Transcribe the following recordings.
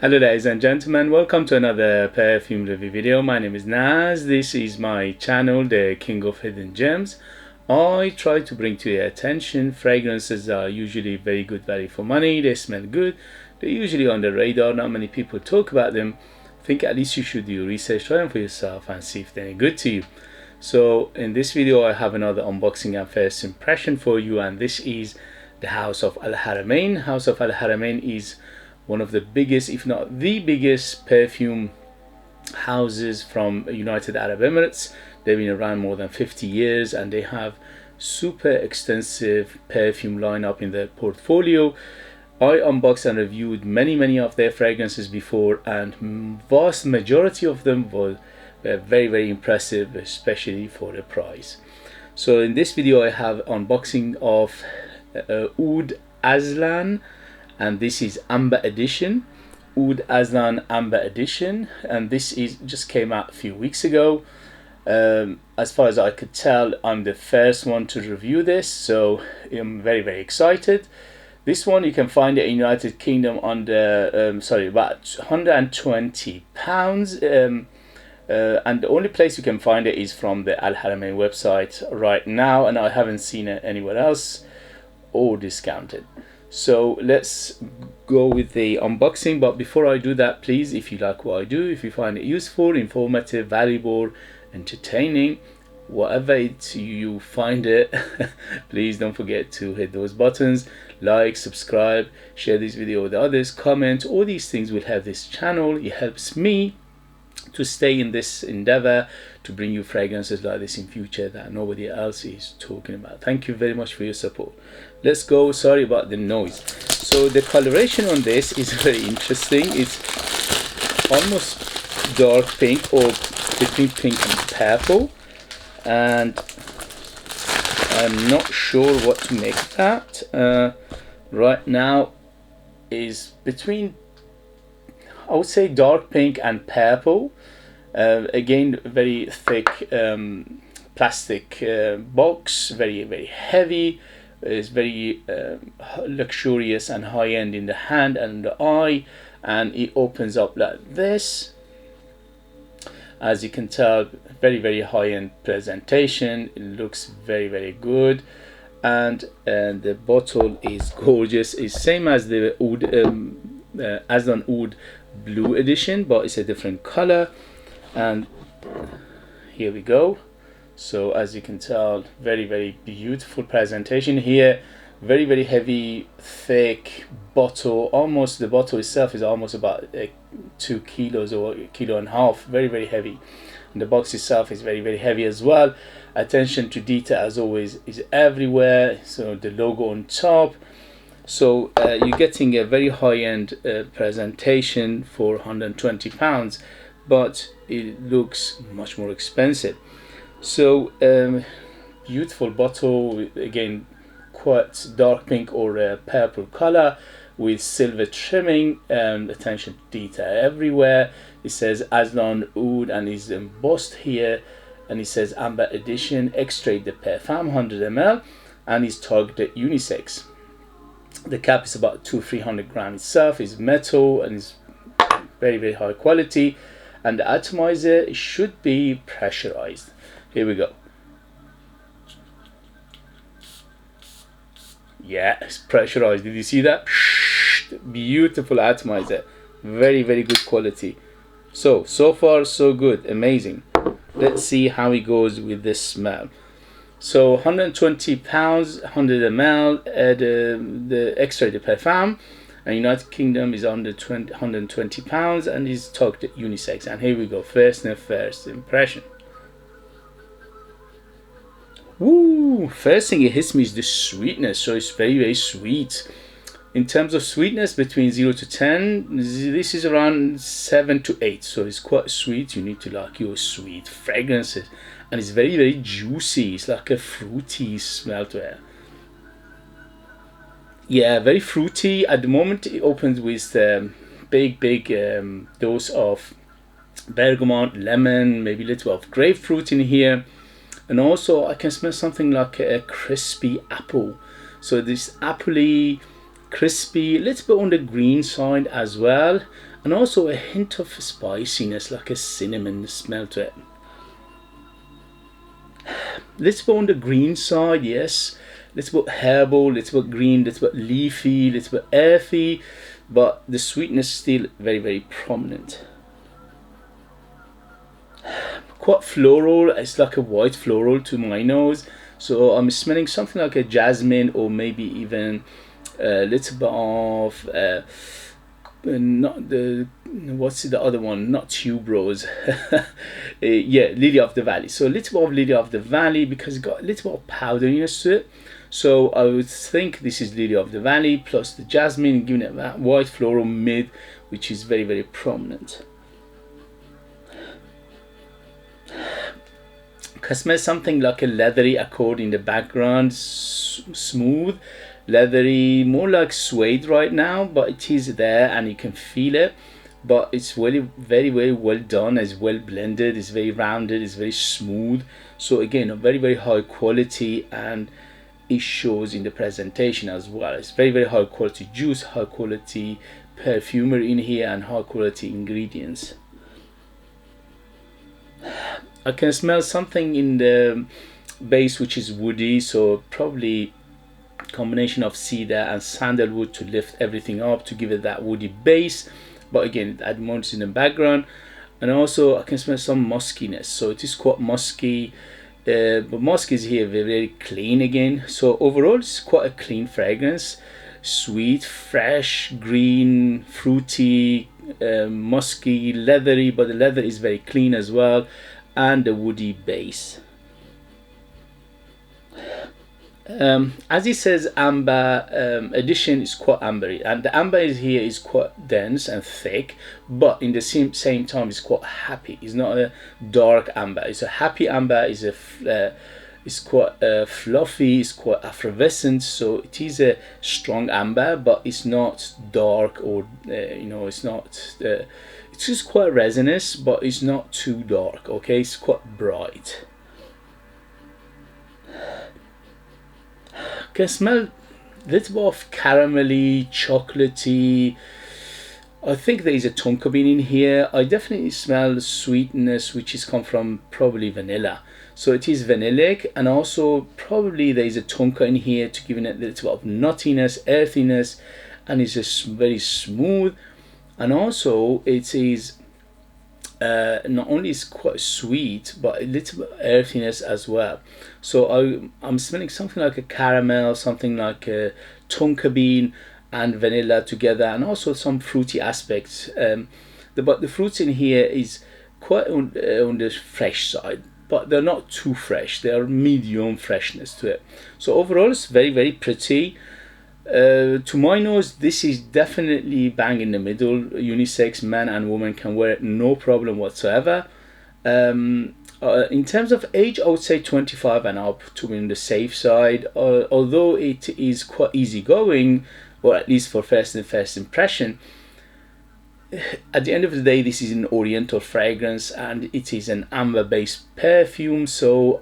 Hello ladies and gentlemen, welcome to another perfume review video. My name is Naz. This is my channel, the King of Hidden Gems. I try to bring to your attention fragrances that are usually very good value for money. They smell good, they're usually on the radar, not many people talk about them. I think at least you should do research, try them for yourself and see if they're any good to you. So in this video I have another unboxing and first impression for you, and this is the House of Al Haramain. House of Al Haramain is one of the biggest, if not the biggest, perfume houses from United Arab Emirates. They've been around more than 50 years and they have super extensive perfume lineup in their portfolio. I unboxed and reviewed many of their fragrances before, and vast majority of them were very impressive, especially for the price. So in this video I have unboxing of Oud Azlan, and this is Amber Edition, Oud Azlan Amber Edition, and this is just came out a few weeks ago. As far as I could tell, I'm the first one to review this, so I'm very excited. This one you can find it in United Kingdom under about £120, and the only place you can find it is from the Al Haramain website right now, and I haven't seen it anywhere else or discounted. So let's go with the unboxing, but before I do that, please, if you like what I do, if you find it useful, informative, valuable, entertaining, whatever you find it, please don't forget to hit those buttons, like, subscribe, share this video with others, comment. All these things will help this channel. It helps me to stay in this endeavor to bring you fragrances like this in future that nobody else is talking about. Thank you very much for your support. Let's go. Sorry about the noise. So the coloration on this is very interesting. It's almost dark pink, or between pink and purple, and I'm not sure what to make of that. Right now is between, I would say, dark pink and purple. Again, very thick plastic box, very heavy. It's very luxurious and high-end in the hand and the eye, and it opens up like this. As you can tell, very high-end presentation. It looks very good, and the bottle is gorgeous. It's same as the Oud Azlan Oud Blue Edition, but it's a different color. And here we go. So as you can tell, very beautiful presentation here. Very heavy, thick bottle. Almost, the bottle itself is almost about 2 kilos or 1.5 kilos. Very heavy. And the box itself is very heavy as well. Attention to detail, as always, is everywhere. So the logo on top. So you're getting a very high-end presentation for £120, but it looks much more expensive. So beautiful bottle, again quite dark pink or purple color with silver trimming, and attention to detail everywhere. It says Azlan Oud and is embossed here, and it says Amber Edition, Extrait de Parfum 100 ml, and is targeted unisex. The cap is about 200-300 grams itself, is metal and is very high quality, and the atomizer should be pressurized. Here we go. Yeah, it's pressurized. Did you see that? Beautiful atomizer. Very good quality. So far so good. Amazing. Let's see how it goes with this smell. So £120, 100 ml, the Extrait de Parfum, and United Kingdom is under £120 and is targeted unisex. And here we go. First impression. Woo! First thing it hits me is the sweetness. So it's very sweet. In terms of sweetness, between 0 to 10, this is around 7 to 8. So it's quite sweet. You need to like your sweet fragrances, and it's very juicy. It's like a fruity smell to it. Yeah, very fruity. At the moment it opens with big dose of bergamot, lemon, maybe a little of grapefruit in here. And also I can smell something like a crispy apple. So this appley crispy, a little bit on the green side as well, and also a hint of spiciness, like a cinnamon smell to it. Let's go on the green side, yes. Let's put herbal, let's put green, let's put leafy, let's put earthy, but the sweetness is still very, very prominent. Quite floral, it's like a white floral to my nose. So I'm smelling something like a jasmine, or maybe even a little bit of not the, what's the other one, not tuberose. Yeah, lily of the valley. So a little bit of lily of the valley, because it's got a little bit of powderiness to it. So I would think this is lily of the valley plus the jasmine, giving it that white floral mid, which is very, very prominent. I can smell something like a leathery accord in the background, smooth, leathery, more like suede right now, but it is there and you can feel it. But it's really very, very well done, it's well blended, it's very rounded, it's very smooth. So again, a very, very high quality, and it shows in the presentation as well. It's very, very high quality juice, high quality perfumery in here, and high quality ingredients. I can smell something in the base which is woody, so probably combination of cedar and sandalwood to lift everything up, to give it that woody base. But again, it adds more in the background. And also I can smell some muskiness, so it is quite musky, but musk is here very, very clean again. So overall it's quite a clean fragrance, sweet, fresh, green, fruity, musky, leathery, but the leather is very clean as well, and the woody base. As it says, amber addition is quite ambery, and the amber is here is quite dense and thick, but in the same time it's quite happy. It's not a dark amber, it's a happy amber. It's quite fluffy, it's quite effervescent, so it is a strong amber, but it's not dark, or you know, it's not it's just quite resinous, but it's not too dark. Okay, it's quite bright. Can smell a little bit of caramelly, chocolatey. I think there is a tonka bean in here. I definitely smell the sweetness, which is come from probably vanilla. So it is vanillic, and also probably there is a tonka in here to give it a little bit of nuttiness, earthiness, and it's just very smooth. And also it is not only is quite sweet, but a little bit of earthiness as well. So I'm smelling something like a caramel, something like a tonka bean and vanilla together, and also some fruity aspects. But the fruits in here is quite on the fresh side, but they're not too fresh. They are medium freshness to it. So overall it's very, very pretty. To my nose, this is definitely bang in the middle. Unisex, man and woman can wear it, no problem whatsoever. In terms of age, I would say 25 and up, to be on the safe side. Although it is quite easygoing, or at least for first impression, at the end of the day, this is an oriental fragrance and it is an amber based perfume, so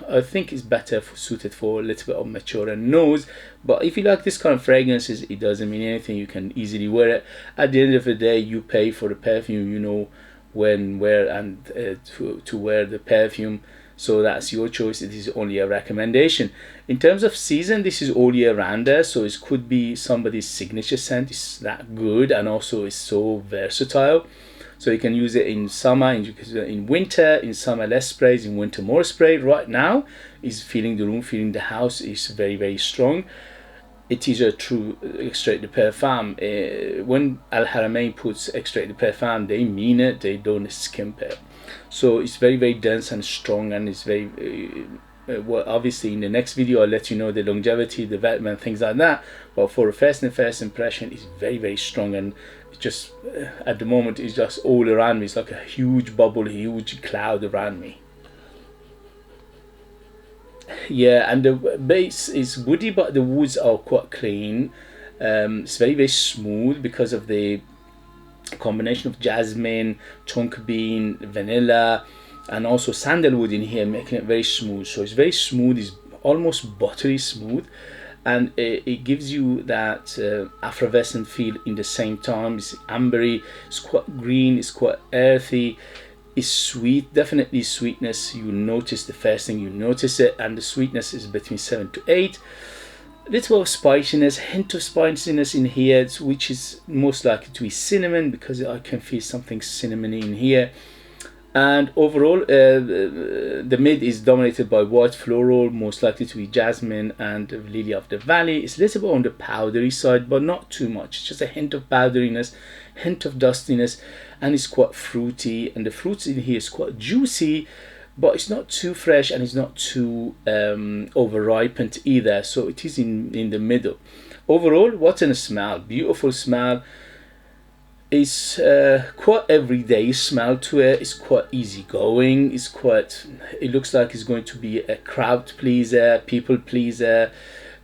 I think it's better suited for a little bit of mature nose. But if you like this kind of fragrances, it doesn't mean anything, you can easily wear it. At the end of the day, you pay for the perfume, you know when, where, and to wear the perfume. So that's your choice. It is only a recommendation. In terms of season, this is all year rounder, so it could be somebody's signature scent. It's that good, and also it's so versatile. So you can use it in summer, in winter, in summer less sprays, in winter more spray. Right now is feeling the room, feeling the house is very, very strong. It is a true Extrait de Parfum. When Al Haramain puts Extrait de Parfum, they mean it, they don't skimp it. So it's very, very dense and strong, and it's very well, obviously in the next video I'll let you know the longevity, development, things like that. But for a first impression, it's very, very strong, and it just at the moment it's just all around me. It's like a huge bubble, a huge cloud around me. Yeah, and the base is woody, but the woods are quite clean. It's very, very smooth because of the combination of jasmine, tonka bean, vanilla, and also sandalwood in here, making it very smooth. So it's very smooth, it's almost buttery smooth, and it gives you that effervescent feel in the same time. It's ambery, it's quite green, it's quite earthy, it's sweet, definitely sweetness. You notice the first thing, you notice it, and the sweetness is between 7 to 8. A little bit of spiciness, hint of spiciness in here, which is most likely to be cinnamon, because I can feel something cinnamony in here. And overall, the mid is dominated by white floral, most likely to be jasmine and lily of the valley. It's a little bit on the powdery side, but not too much. It's just a hint of powderiness, hint of dustiness, and it's quite fruity. And the fruits in here is quite juicy, but it's not too fresh and it's not too over ripened either. So it is in the middle. Overall, what a smell! Beautiful smell. It's quite everyday smell to it. It's quite easygoing. It's quite. It looks like it's going to be a crowd pleaser, people pleaser,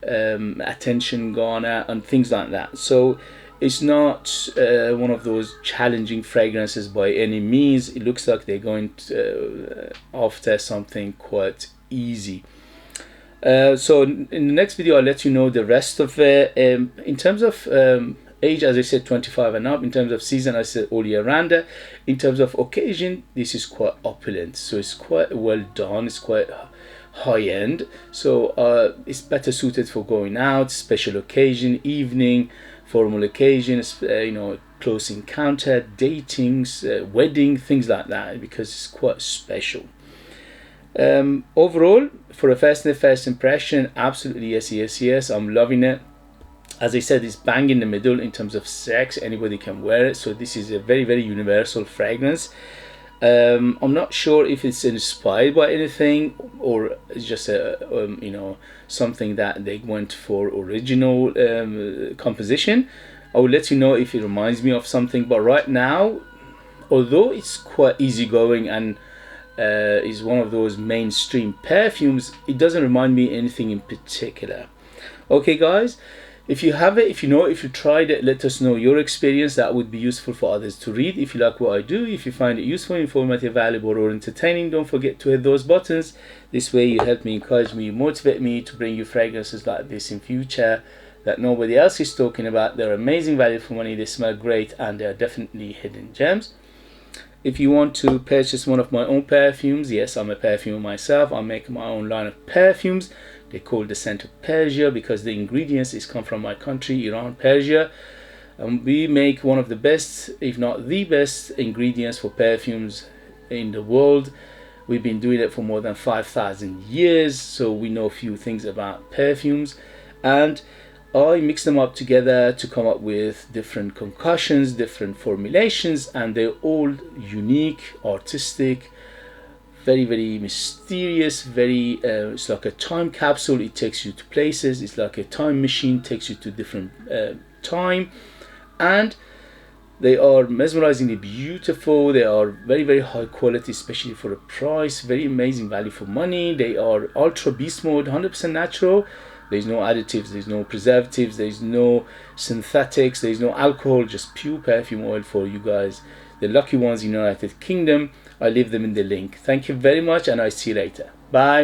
attention garner, and things like that. So it's not one of those challenging fragrances by any means. It looks like they're going after something quite easy. So in the next video, I'll let you know the rest of it. In terms of age, as I said, 25 and up. In terms of season, I said all year round. In terms of occasion, this is quite opulent, so it's quite well done, it's quite high end, so it's better suited for going out, special occasion, evening, formal occasions, you know, close encounter, datings, wedding, things like that, because it's quite special. Overall, for a first impression, absolutely yes, I'm loving it. As I said, it's bang in the middle in terms of sex. Anybody can wear it, so this is a very, very universal fragrance. I'm not sure if it's inspired by anything or it's just a you know, something that they went for original composition. I will let you know if it reminds me of something, but right now, although it's quite easygoing and is one of those mainstream perfumes, it doesn't remind me anything in particular. Okay guys, if you have it, if you know, if you tried it, let us know your experience. That would be useful for others to read. If you like what I do, if you find it useful, informative, valuable, or entertaining, don't forget to hit those buttons. This way you help me, encourage me, motivate me to bring you fragrances like this in future that nobody else is talking about. They're amazing value for money, they smell great, and they're definitely hidden gems. If you want to purchase one of my own perfumes, yes, I'm a perfumer myself. I make my own line of perfumes. They call the scent of Persia because the ingredients is come from my country, Iran, Persia. And we make one of the best, if not the best, ingredients for perfumes in the world. We've been doing it for more than 5,000 years, so we know a few things about perfumes. And I mix them up together to come up with different concoctions, different formulations, and they're all unique, artistic, very, very mysterious, very it's like a time capsule. It takes you to places. It's like a time machine, takes you to different time, and they are mesmerizingly beautiful. They are very, very high quality, especially for a price. Very amazing value for money. They are ultra beast mode, 100% natural. There's no additives, there's no preservatives, there's no synthetics, there's no alcohol, just pure perfume oil for you guys, the lucky ones in the United Kingdom. I leave them in the link. Thank you very much, and I see you later. Bye.